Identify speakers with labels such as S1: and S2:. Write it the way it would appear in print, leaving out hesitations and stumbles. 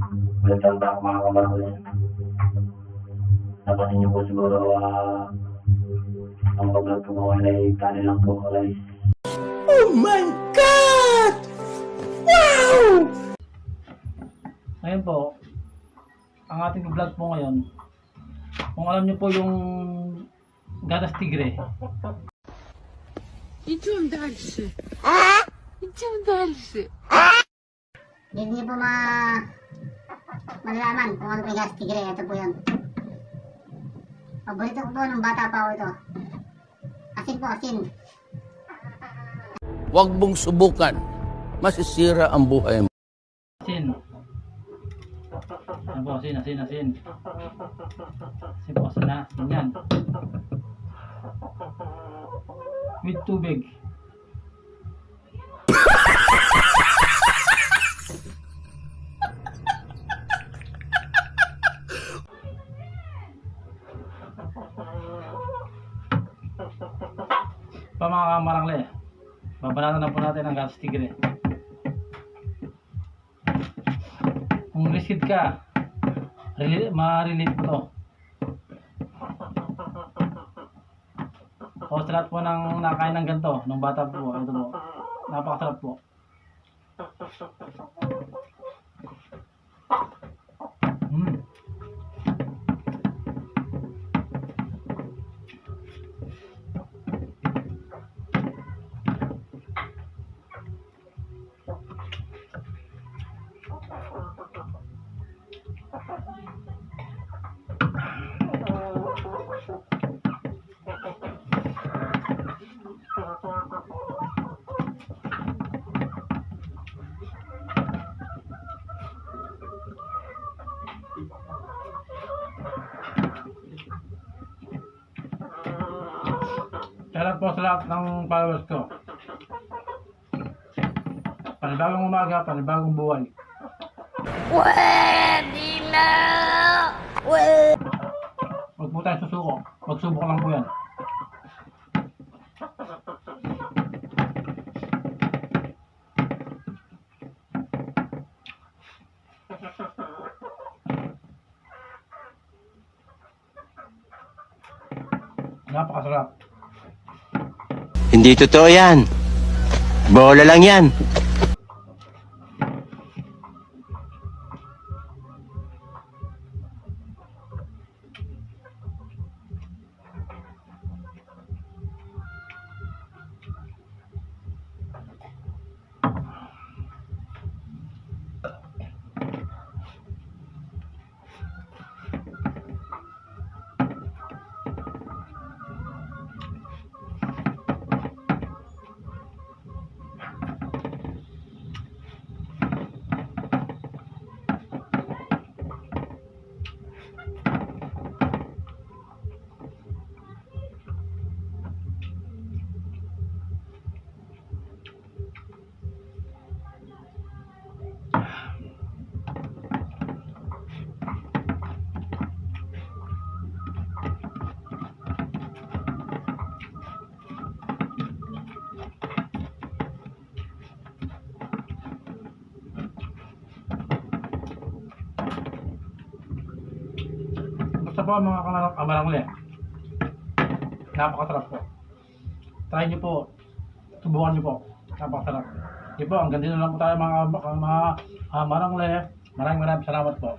S1: Magandang tao mga kabarangay. Napanin niyo po siguro ang pag-vlog ko po ay tali lang po guys.
S2: Oh my God! Wow!
S3: Ngayon po, ang ating vlog po ngayon, kung alam niyo po yung gatas tigre.
S4: Идем дальше. Идем дальше.
S5: Hindi po malalaman kung ano yung gas tigre. Ito po yun. Paborito ko po nung bata pa ako ito. Asin po, asin.
S2: Huwag mong subukan. Masisira ang buhay mo.
S3: Asin. Ayan po, asin. Asin po, asin na. Asin yan. With tubig. Pa mga kamarangli, babanatan na po natin ang gatas tigre. Kung riskid ka, ma-relate mo to. O sa lahat po ng nakain ng ganito, nung bata po, ito po, napakasarap po. Salamat po sa lahat ng followers ko. Panibagong umaga, panibagong buhay.
S4: Pwede na.
S3: Huwag po tayo susuko. Magsubok lang po yan. Napakasarap.
S6: Hindi totoo yan. Bola lang yan.
S3: Basta po mga kamarangli, napakasarap po. Try nyo po, subukan nyo po, napakasarap. Di po, hanggang dito na lang po tayo mga kamarangli. Maraming salamat po.